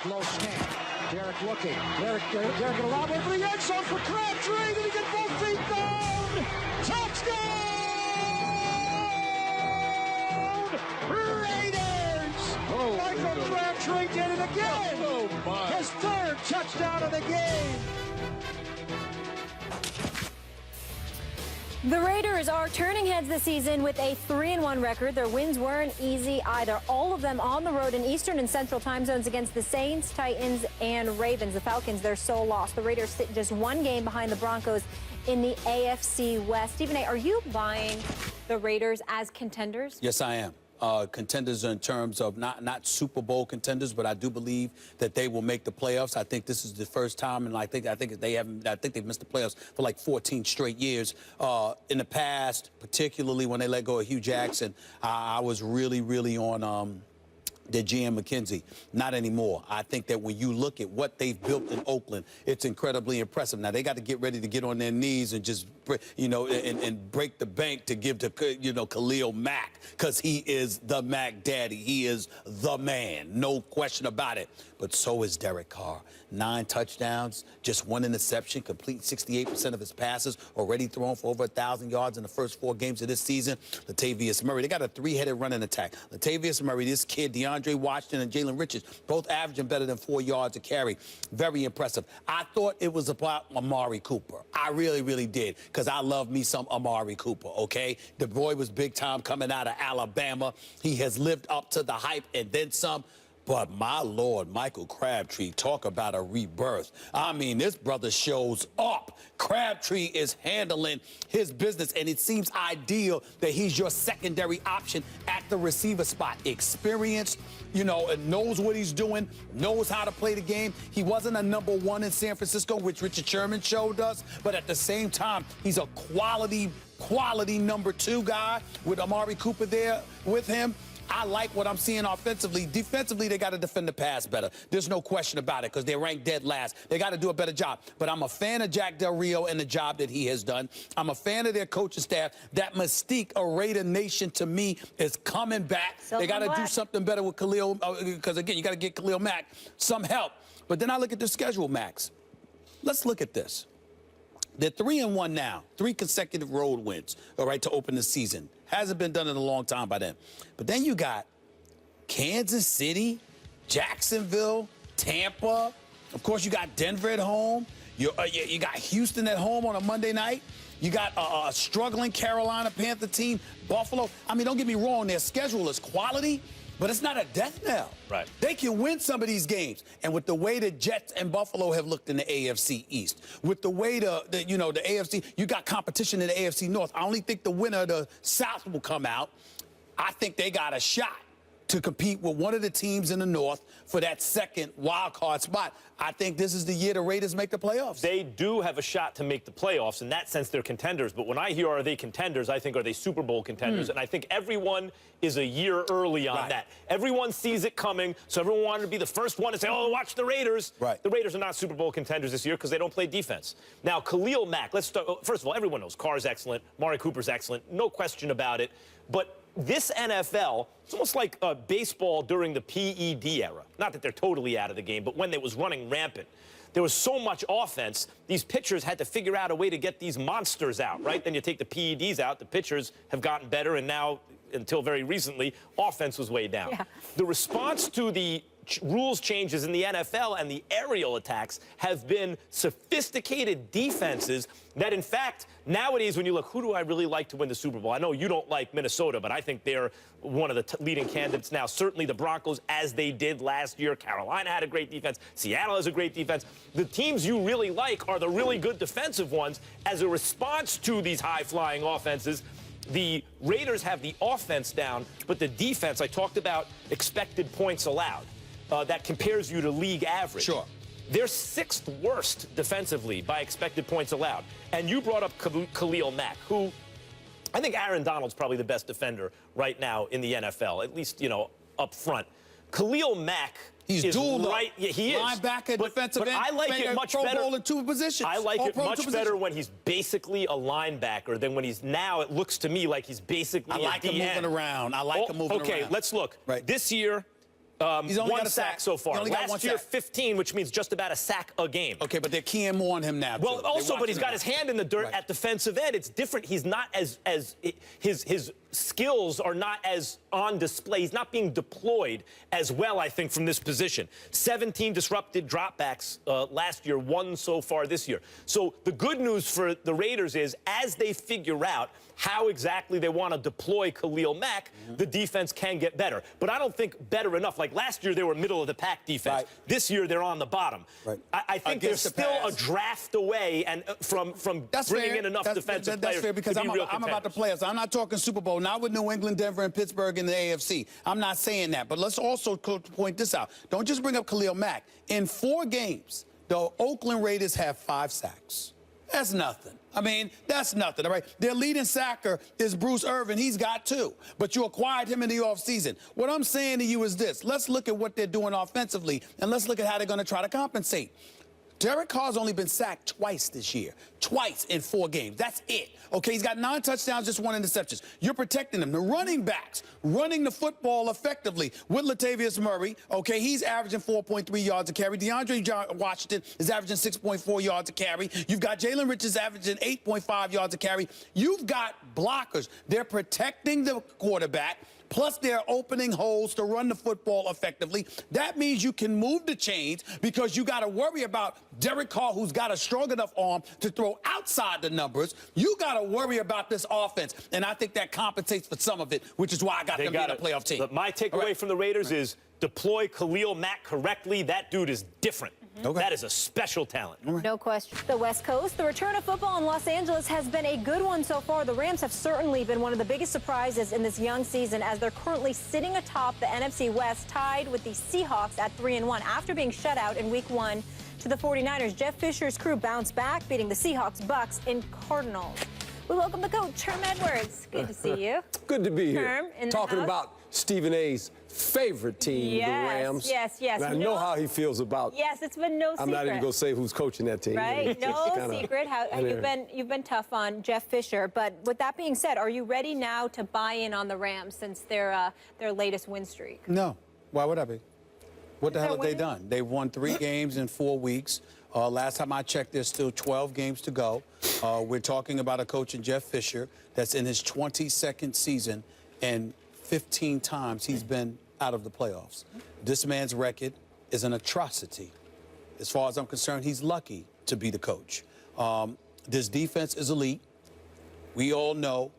Low snap. Derek looking. Derek going to lob over the end zone for Crabtree. Did he get both feet down? Touchdown! Raiders! Michael Crabtree did it again. His third touchdown of the game. The Raiders are turning heads this season with a 3-1 record. Their wins weren't easy either. All of them on the road in Eastern and Central time zones against the Saints, Titans, and Ravens. The Falcons, they're so lost. The Raiders sit just one game behind the Broncos in the AFC West. Stephen A., are you buying the Raiders as contenders? Yes, I am. Contenders in terms of not Super Bowl contenders, but I do believe that they will make the playoffs. I think this is the first time, and I think they've missed the playoffs for like 14 straight years. In the past, particularly when they let go of Hugh Jackson, I was really on the GM McKenzie. Not anymore. I think that when you look at what they've built in Oakland, it's incredibly impressive. Now, they got to get ready to get on their knees and just, and break the bank to give to, Khalil Mack, because he is the Mack daddy. He is the man. No question about it. But so is Derek Carr. 9 touchdowns, just 1 interception, complete 68% of his passes, already thrown for over 1,000 yards in the first 4 games of this season. Latavius Murray, they got a 3-headed running attack. Latavius Murray, this kid, DeAndre Washington and Jalen Richards, both averaging better than 4 yards a carry. Very impressive. I thought it was about Amari Cooper. I really did, because I love me some Amari Cooper, okay? The boy was big time coming out of Alabama. He has lived up to the hype and then some. But my Lord, Michael Crabtree, talk about a rebirth. I mean, this brother shows up. Crabtree is handling his business, and it seems ideal that he's your secondary option at the receiver spot. Experienced, and knows what he's doing, knows how to play the game. He wasn't a #1 in San Francisco, which Richard Sherman showed us, but at the same time, he's a quality #2 guy with Amari Cooper there with him. I like what I'm seeing offensively. Defensively, they got to defend the pass better. There's no question about it, because they're ranked dead last. They got to do a better job. But I'm a fan of Jack Del Rio and the job that he has done. I'm a fan of their coaching staff. That mystique of Raider Nation, to me, is coming back. They got to do something better with Khalil, because, again, you got to get Khalil Mack some help. But then I look at the schedule, Max. Let's look at this. They're 3-1 now, 3 consecutive road wins, all right, to open the season. Hasn't been done in a long time by them. But then you got Kansas City, Jacksonville, Tampa. Of course, you got Denver at home. You got Houston at home on a Monday night. You got a struggling Carolina Panther team, Buffalo. I mean, don't get me wrong, their schedule is quality, but it's not a death knell. Right. They can win some of these games. And with the way the Jets and Buffalo have looked in the AFC East, with the way the AFC, you got competition in the AFC North. I only think the winner of the South will come out. I think they got a shot to compete with one of the teams in the North for that second wild card spot. I think this is the year the Raiders make the playoffs. They do have a shot to make the playoffs. In that sense, they're contenders. But when I hear, are they contenders, I think, are they Super Bowl contenders? And I think everyone is a year early on that. Everyone sees it coming, so everyone wanted to be the first one to say, oh, watch the Raiders. Right. The Raiders are not Super Bowl contenders this year because they don't play defense. Now, Khalil Mack, let's start. First of all, everyone knows Carr's excellent. Mari Cooper's excellent. No question about it. But this NFL, it's almost like baseball during the PED era. Not that they're totally out of the game, but when it was running rampant. There was so much offense, these pitchers had to figure out a way to get these monsters out, right? Then you take the PEDs out, the pitchers have gotten better, and now, until very recently, offense was way down. Yeah. The response to the rules changes in the NFL and the aerial attacks have been sophisticated defenses that, in fact, nowadays when you look, who do I really like to win the Super Bowl? I know you don't like Minnesota, but I think they're one of the leading candidates now. Certainly the Broncos, as they did last year. Carolina had a great defense. Seattle has a great defense. The teams you really like are the really good defensive ones. As a response to these high-flying offenses, the Raiders have the offense down, but the defense, I talked about expected points allowed. That compares you to league average. Sure. They're 6th worst defensively by expected points allowed. And you brought up Khalil Mack, who I think Aaron Donald's probably the best defender right now in the NFL, at least, up front. Khalil Mack He's dual right. Yeah, he is. Linebacker, defensive end. I like it much better. Pro Bowl in 2 positions. I like it much better when he's basically a linebacker than when he's now. It looks to me like he's basically. I like him moving around. I like him moving around. Okay, let's look. Right. This year, He's only one got a sack so far. Last year, 15, which means just about a sack a game. Okay, but they're keying more on him now. Well, also, but he's got his hand in the dirt at defensive end. It's different. He's not his skills are not as on display. He's not being deployed as well, I think, from this position. 17 disrupted dropbacks last year, 1 so far this year. So the good news for the Raiders is, as they figure out how exactly they want to deploy Khalil Mack, the defense can get better. But I don't think better enough. Like last year, they were middle-of-the-pack defense. Right. This year, they're on the bottom. Right. I think they're still a draft away and from bringing in enough defensive players. That's fair, because I'm about the players. I'm not talking Super Bowl, not with New England, Denver, and Pittsburgh in the AFC. I'm not saying that. But let's also point this out. Don't just bring up Khalil Mack. In 4 games, the Oakland Raiders have 5 sacks. That's nothing. I mean, that's nothing, all right? Their leading sacker is Bruce Irvin. He's got 2. But you acquired him in the offseason. What I'm saying to you is this. Let's look at what they're doing offensively, and let's look at how they're going to try to compensate. Derek Carr's only been sacked twice this year. Twice in 4 games. That's it. Okay, he's got 9 touchdowns, just 1 interception. You're protecting him. The running backs running the football effectively with Latavius Murray. Okay, he's averaging 4.3 yards a carry. DeAndre Washington is averaging 6.4 yards a carry. You've got Jalen Richards averaging 8.5 yards a carry. You've got blockers. They're protecting the quarterback. Plus, they're opening holes to run the football effectively. That means you can move the chains, because you got to worry about Derek Carr, who's got a strong enough arm to throw outside the numbers. You got to worry about this offense, and I think that compensates for some of it, which is why I got them being a playoff team. But my takeaway from the Raiders is deploy Khalil Mack correctly. That dude is different. Okay. That is a special talent. No question. The West Coast, the return of football in Los Angeles has been a good one so far. The Rams have certainly been one of the biggest surprises in this young season, as they're currently sitting atop the NFC West, tied with the Seahawks at 3-1 after being shut out in Week 1 to the 49ers. Jeff Fisher's crew bounced back, beating the Seahawks, Bucks, and Cardinals. We welcome the coach, Herm Edwards. Good to see you. Good to be here. Herm, talking about Stephen A's favorite team, the Rams. Yes. And I know how he feels about. Yes, it's been no secret. I'm not even going to say who's coaching that team. Right, no secret. How you've been tough on Jeff Fisher. But with that being said, are you ready now to buy in on the Rams since their latest win streak? No. Why would I be? What the hell have they done? They've won 3 games in 4 weeks. Last time I checked, there's still 12 games to go. We're talking about a coach in Jeff Fisher that's in his 22nd season, and 15 times he's been out of the playoffs. This man's record is an atrocity. As far as I'm concerned, he's lucky to be the coach. This defense is elite. We all know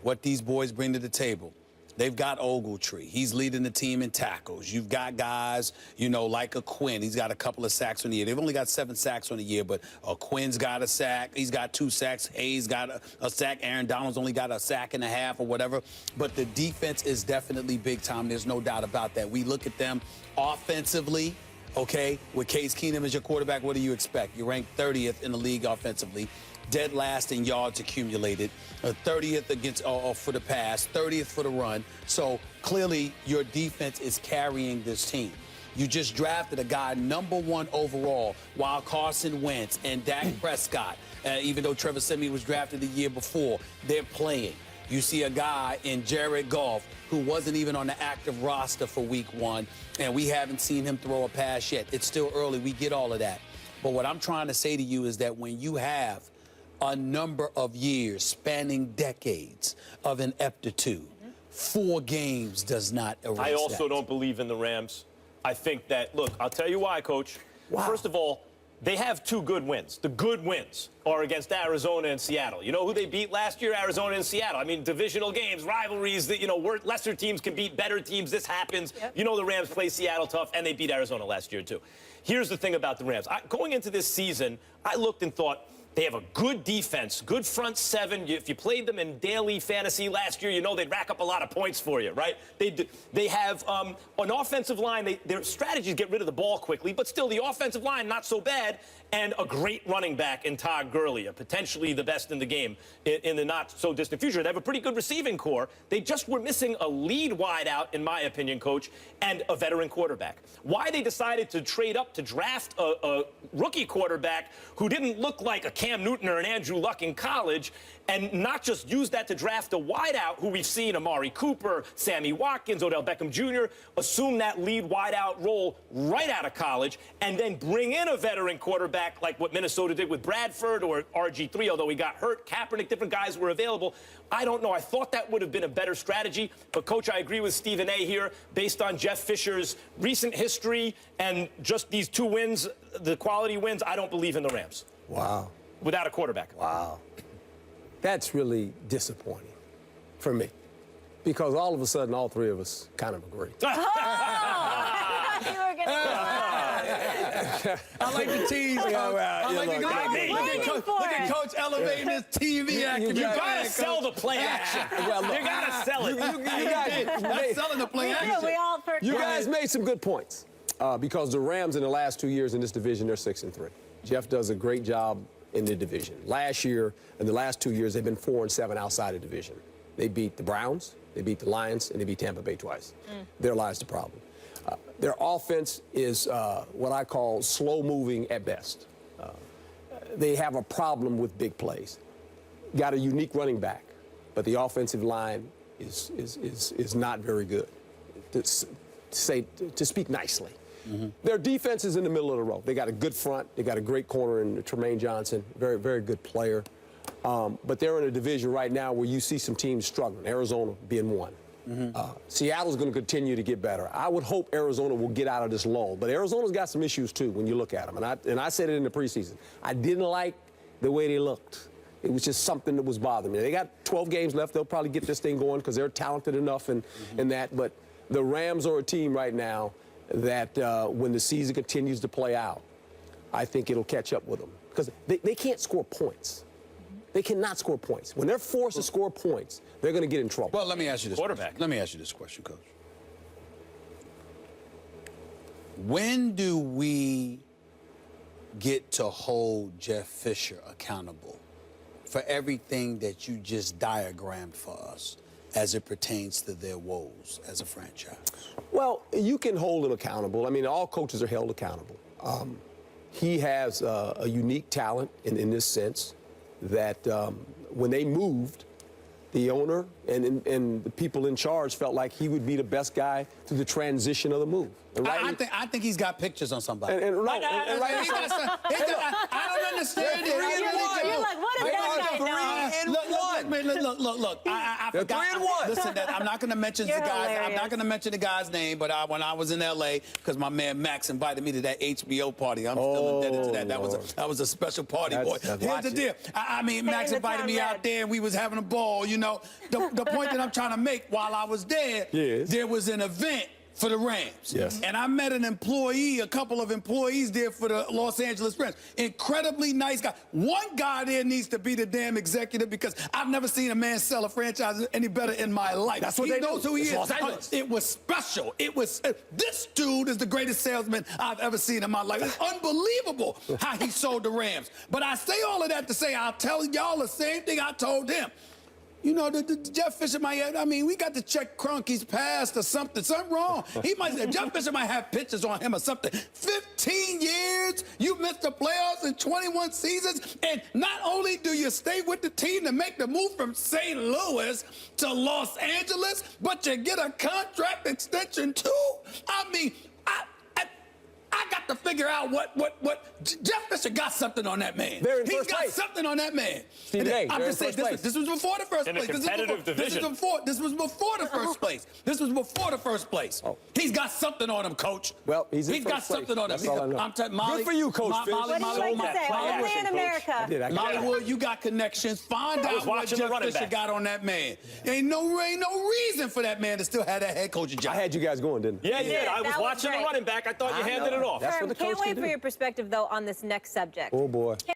what these boys bring to the table. They've got Ogletree. He's leading the team in tackles. You've got guys, like a Quinn. He's got a couple of sacks on the year. They've only got 7 sacks on the year, but Quinn's got a sack. He's got 2 sacks. Hayes got a sack. Aaron Donald's only got a sack and a half or whatever. But the defense is definitely big time. There's no doubt about that. We look at them offensively, okay, with Case Keenum as your quarterback. What do you expect? You're ranked 30th in the league offensively. Dead last in yards accumulated, 30th against for the pass, 30th for the run. So clearly your defense is carrying this team. You just drafted a guy #1 overall, while Carson Wentz and Dak Prescott, even though Trevor Siemian was drafted the year before, they're playing. You see a guy in Jared Goff who wasn't even on the active roster for Week 1, and we haven't seen him throw a pass yet. It's still early. We get all of that. But what I'm trying to say to you is that when you have a number of years spanning decades of ineptitude, 4 games does not erase I also that. don't believe in the Rams. I think that, look, I'll tell you why, Coach. Wow. First of all, they have 2 good wins. The good wins are against Arizona and Seattle. You know who they beat last year? Arizona and Seattle. I mean, divisional games, rivalries, that, lesser teams can beat better teams. This happens. Yep. The Rams play Seattle tough, and they beat Arizona last year, too. Here's the thing about the Rams. Going into this season, I looked and thought, they have a good defense, good front 7. If you played them in daily fantasy last year, they'd rack up a lot of points for you, right? They have an offensive line. Their strategy is get rid of the ball quickly, but still the offensive line not so bad, and a great running back in Todd Gurley, potentially the best in the game in the not-so-distant future. They have a pretty good receiving core. They just were missing a lead wideout, in my opinion, Coach, and a veteran quarterback. Why they decided to trade up to draft a rookie quarterback who didn't look like a Cam Newton or an Andrew Luck in college and not just use that to draft a wideout who we've seen, Amari Cooper, Sammy Watkins, Odell Beckham Jr., assume that lead wideout role right out of college, and then bring in a veteran quarterback like what Minnesota did with Bradford or RG3, although he got hurt. Kaepernick, different guys were available. I don't know. I thought that would have been a better strategy. But, Coach, I agree with Stephen A. here. Based on Jeff Fisher's recent history and just these 2 wins, the quality wins, I don't believe in the Rams. Wow. Without a quarterback. Wow. That's really disappointing for me. Because all of a sudden, all 3 of us kind of agree. You were gonna I like the tease. I like look at Coach elevating his TV action. You gotta sell the play action. Well, look, you gotta sell it. That's selling the play action. You guys made some good points. Because the Rams in the last 2 years in this division, they're 6-3. Jeff does a great job in the division. Last year, in the last 2 years, they've been 4-7 outside the division. They beat the Browns, they beat the Lions, and they beat Tampa Bay twice. There lies the problem. Their offense is what I call slow-moving at best. They have a problem with big plays. Got a unique running back, but the offensive line is not very good, to speak nicely. Their defense is in the middle of the road. They got a good front. They got a great corner in Tremaine Johnson, very, very good player. But they're in a division right now where you see some teams struggling, Arizona being one. Seattle's going to continue to get better. I would hope Arizona will get out of this lull. But Arizona's got some issues, too, when you look at them. And I said it in the preseason. I didn't like the way they looked. It was just something that was bothering me. They got 12 games left. They'll probably get this thing going because they're talented enough in that. But the Rams are a team right now that when the season continues to play out, I think it'll catch up with them. Because they can't score points. They cannot score points. When they're forced to score points, they're going to get in trouble. Well, let me ask you this quarterback. Question. Let me ask you this question, Coach. When do we get to hold Jeff Fisher accountable for everything that you just diagrammed for us as it pertains to their woes as a franchise? Well, you can hold him accountable. I mean, all coaches are held accountable. He has a unique talent in this sense that when they moved, the owner and the people in charge felt like he would be the best guy through the transition of the move. I think he's got pictures on somebody. I don't understand it. You're like, what is that guy doing? Look. I forgot. 3-1. Listen, I'm not going to mention the guys. I'm not going to mention the guy's name. But when I was in L.A., because my man Max invited me to that HBO party, I'm still indebted to that. That was a special party, boy. Here's the deal. I mean, Max invited me out there, and we was having a ball. You know, the point that I'm trying to make while I was there, there was an event for the Rams. Yes. And I met a couple of employees there for the Los Angeles Rams. Incredibly nice guy. One guy there needs to be the damn executive because I've never seen a man sell a franchise any better in my life. That's what they knows do. who he It's is. Los Angeles. It was special. It was, this dude is the greatest salesman I've ever seen in my life. It's unbelievable how he sold the Rams. But I say all of that to say I'll tell y'all the same thing I told him. You know, the Jeff Fisher might have, I mean, we got to check Kroenke's past or something. Something wrong. Jeff Fisher might have pictures on him or something. 15 years, you missed the playoffs in 21 seasons, and not only do you stay with the team to make the move from St. Louis to Los Angeles, but you get a contract extension too? I mean, I got to figure out what Jeff Fisher got something on that man. He's got something on that man. I'm just saying this was before the first place. In a competitive division. This was before the first place. This was before the first place. He's got something on him, Coach. Well, he's got something on him. Good for you, Coach Fish. What do you like to say? Only in America. Mollywood, you got connections. Find out what Jeff Fisher got on that man. Ain't no reason for that man to still have that head coaching job. I had you guys going, didn't I? Yeah, you did. I was watching the running back. I thought you handed it off. That's what the coach Can't wait can for do. your perspective, though, on this next subject. Oh, boy.